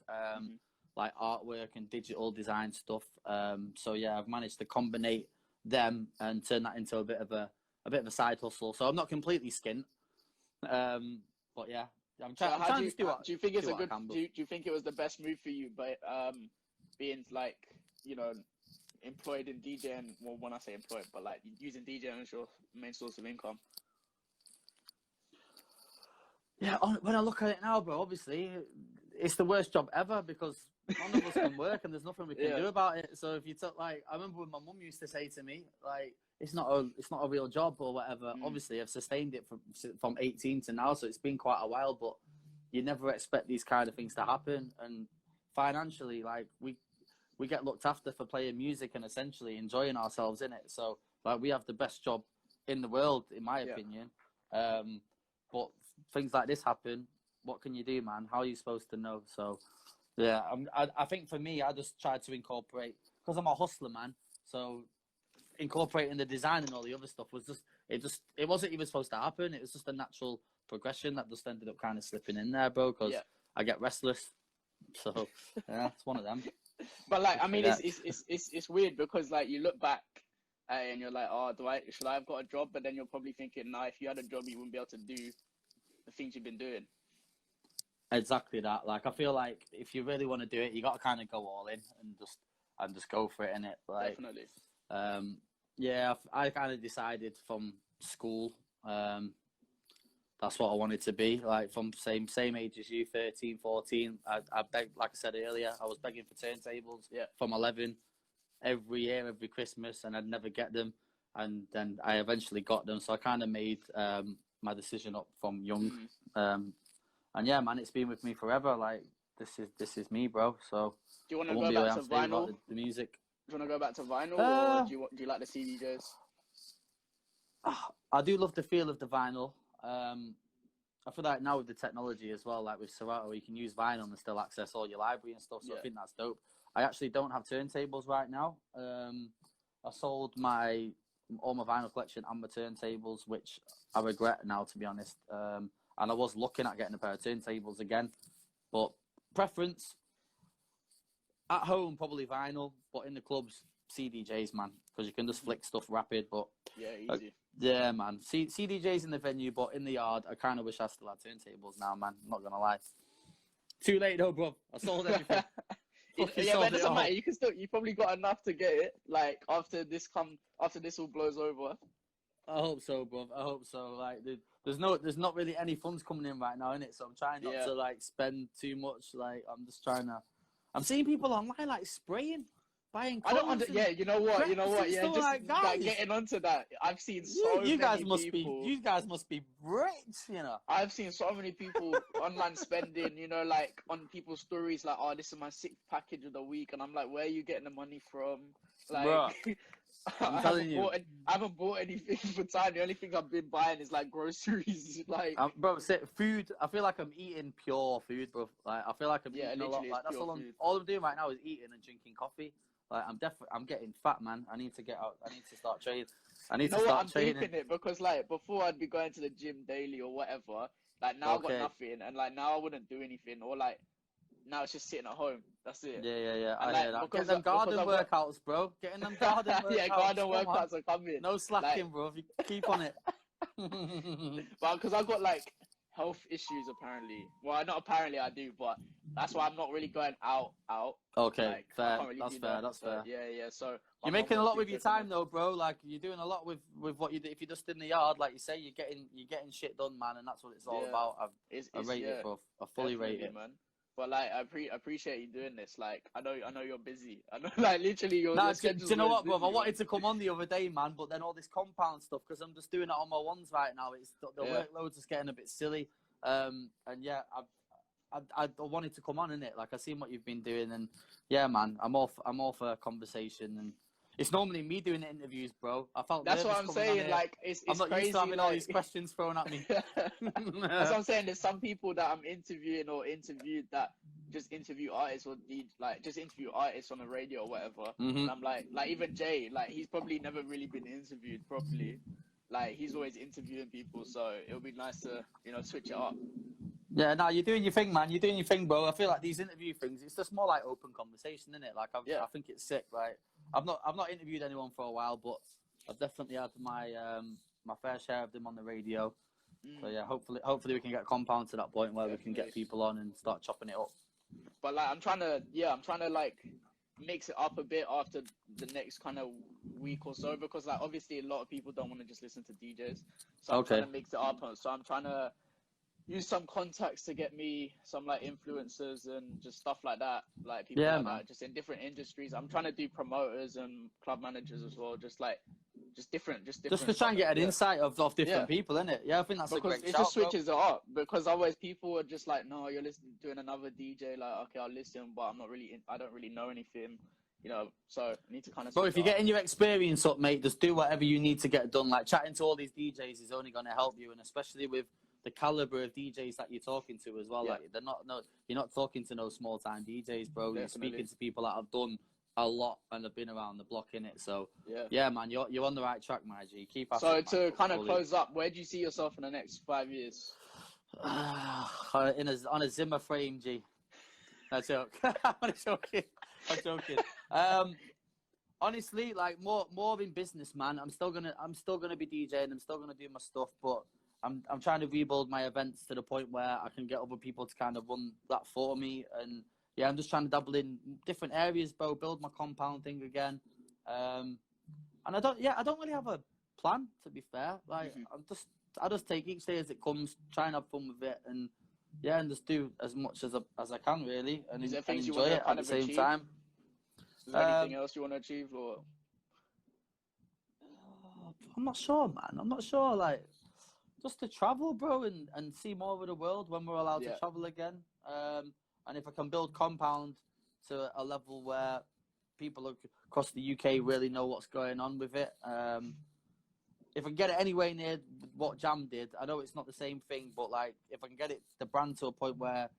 like artwork and digital design stuff. So yeah, I've managed to combine them and turn that into a bit of a side hustle. So I'm not completely skint, but yeah. I'm trying to do you think it's do you think it was the best move for you, but being like, you know, employed in DJing? Well, when I say employed, but like using DJing as your main source of income. Yeah, when I look at it now, bro, obviously it's the worst job ever because none of us can work and there's nothing we can do about it. So if you took, like, I remember when my mum used to say to me, like, it's not a real job or whatever. Obviously, I've sustained it from 18 to now, so it's been quite a while. But you never expect these kind of things to happen. And financially, like, we get looked after for playing music and essentially enjoying ourselves in it. So like, we have the best job in the world, in my opinion. But things like this happen. What can you do, man? How are you supposed to know? So yeah, I think for me, I just tried to incorporate, because I'm a hustler, man. So incorporating the design and all the other stuff was it wasn't even supposed to happen. It was just a natural progression that just ended up kind of slipping in there, bro, because I get restless. So yeah, it's one of them. But like, I mean, it's weird because like you look back and you're like, oh, should I have got a job? But then you're probably thinking, nah, if you had a job, you wouldn't be able to do the things you've been doing. Exactly that. Like, I feel like if you really want to do it, you got to kind of go all in and just go for it, innit? Like, definitely. Yeah, I kind of decided from school, that's what I wanted to be. Like, from same age as you, 13, 14. I begged, like I said earlier, I was begging for turntables from 11 every year, every Christmas, and I'd never get them. And then I eventually got them. So I kind of made my decision up from young. And yeah, man, it's been with me forever. Like, this is me, bro. So do you want to go back to vinyl? The music. Do you want to go back to vinyl, or do you like the CDJs? I do love the feel of the vinyl. I feel like now with the technology as well, like with Serato, you can use vinyl and still access all your library and stuff. So I think that's dope. I actually don't have turntables right now. I sold all my vinyl collection and my turntables, which I regret now, to be honest. And I was looking at getting a pair of turntables again, but preference at home probably vinyl, but in the clubs CDJs, man, because you can just flick stuff rapid. But easy. Yeah, man. CDJs in the venue, but in the yard, I kind of wish I still had turntables now, man. I'm not gonna lie. Too late though, bro. I sold everything. But it doesn't matter. You probably got enough to get it. Like after this all blows over. I hope so, bro. I hope so. Like there's not really any funds coming in right now, innit? So I'm trying not to like spend too much. Like I'm just trying to. I'm seeing people online like spraying, buying. I don't yeah, you know what? Yeah, just like getting onto that. I've seen you guys must be rich, you know. I've seen so many people online spending, you know, like on people's stories, like, oh, this is my 6th package of the week, and I'm like, where are you getting the money from? Like, I'm telling you, I haven't bought anything for time. The only thing I've been buying is like groceries. Like, bro, food. I feel like I'm eating pure food, bro. Like, I feel like I'm eating a lot. Like, that's all I'm doing right now is eating and drinking coffee. Like, I'm getting fat, man. I need to get out. I need to start training. I'm keeping it because like before I'd be going to the gym daily or whatever. Like now I've got nothing, and like now I wouldn't do anything, or like now it's just sitting at home. That's it. Yeah. I hear that. Getting them garden workouts, bro. Getting them garden workouts. Yeah, garden workouts are coming. No slacking, bro. If you keep on it. But because I've got like health issues apparently. Well, not apparently, I do, but that's why I'm not really going out. Okay, like, fair. That's fair. Yeah. So you're making a lot with your time though, bro. Like you're doing a lot with what you do. If you're just in the yard, like you say, you're getting shit done, man, and that's what it's all about. I rate it, bro. I fully rate it, man. But like, I appreciate you doing this. Like, I know you're busy. I know, like, literally, you're. Do you know what, bro? I wanted to come on the other day, man, but then all this compound stuff, because I'm just doing it on my ones right now. It's the workload's just getting a bit silly. And yeah, I wanted to come on, innit? Like, I've seen what you've been doing, and yeah, man, I'm all for a conveison, and it's normally me doing the interviews, bro. I felt that's what I'm saying. Like, it's I'm not crazy, used to having all these questions thrown at me. That's what I'm saying. There's some people that I'm interviewing or interviewed that just interview artists or just interview artists on the radio or whatever. Mm-hmm. And I'm like even Jay, like he's probably never really been interviewed properly. Like he's always interviewing people, so it'll be nice to switch it up. Yeah, no, you're doing your thing, man. You're doing your thing, bro. I feel like these interview things, it's just more like open conversation, isn't it? Like, I think it's sick. Like, I've not interviewed anyone for a while, but I've definitely had my my fair share of them on the radio. So yeah, hopefully we can get Compound to that point where we can get people on and start chopping it up. But like, I'm trying to like mix it up a bit after the next kind of week or so, because like obviously a lot of people don't want to just listen to DJs. So I'm trying to mix it up. So I'm trying to use some contacts to get me some like influencers and just stuff like that, like people that just in different industries. I'm trying to do promoters and club managers as well, just different just to try and get an insight of different people, innit? Yeah, I think that's because a great it just switches it up, because otherwise people are just like, no, you're doing another DJ, like, okay, I'll listen, but I don't really know anything, so I need to kind of. Bro, if you're getting your experience up, mate, just do whatever you need to get done. Like, chatting to all these DJs is only going to help you, and especially with the caliber of DJs that you're talking to as well. Like, you're not talking to no small time DJs, bro. Definitely. You're speaking to people that have done a lot and have been around the block, in it. So yeah, man, you're on the right track, my G. Keep up. So to kind of close up, where do you see yourself in the next 5 years? On a Zimmer frame, G. No joke. I'm joking. Honestly, like more in business, man. I'm still gonna be DJing. I'm still gonna do my stuff, but I'm trying to rebuild my events to the point where I can get other people to kind of run that for me. And yeah, I'm just trying to dabble in different areas, bro. Build my Compound thing again. And I don't really have a plan, to be fair. Like, I just take each day as it comes, try and have fun with it, and yeah, and just do as much as I can, really, and enjoy it at the same time. Is there anything else you want to achieve, or? I'm not sure, man. I'm not sure. Like, just to travel, bro, and see more of the world when we're allowed to travel again. And if I can build Compound to a level where people across the UK really know what's going on with it. If I can get it anywhere near what Jam did, I know it's not the same thing, but like, if I can get the brand to a point where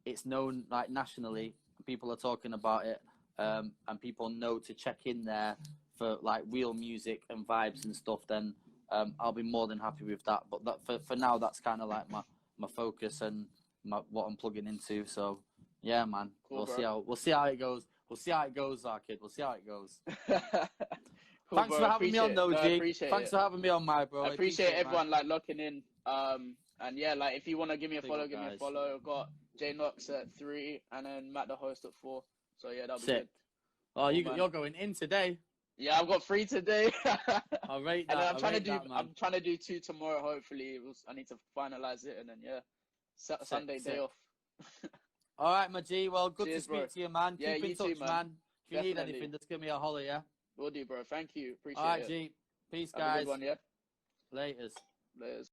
it's known like nationally, people are talking about it, and people know to check in there for like real music and vibes and stuff, then I'll be more than happy with that. But that for now, that's kind of like my focus and what I'm plugging into. So yeah, man, cool, we'll see how it goes. We'll see how it goes, our kid. We'll see how it goes. Cool, thanks for having me on, though, G. Thanks for having me on, my bro. I appreciate everyone like locking in. And yeah, like if you want to give me a follow, give me a follow. I've got J Knox at 3 and then Matt the host at 4. So yeah, that'll be good. Oh, you're going in today. Yeah, I've got 3 today. I'll rate And then that. I'm trying to do 2 tomorrow. Hopefully, I need to finalize it, and then Sunday day off. All right, my G. Well, good Cheers, to speak bro. to you, man. Yeah, Keep in you touch, too, man. man. If you need Definitely. anything, just give me a holler, yeah? Will do, bro. Thank you. Appreciate All right, it. G. Peace, Have a guys. good one, yeah? Laters. Laters.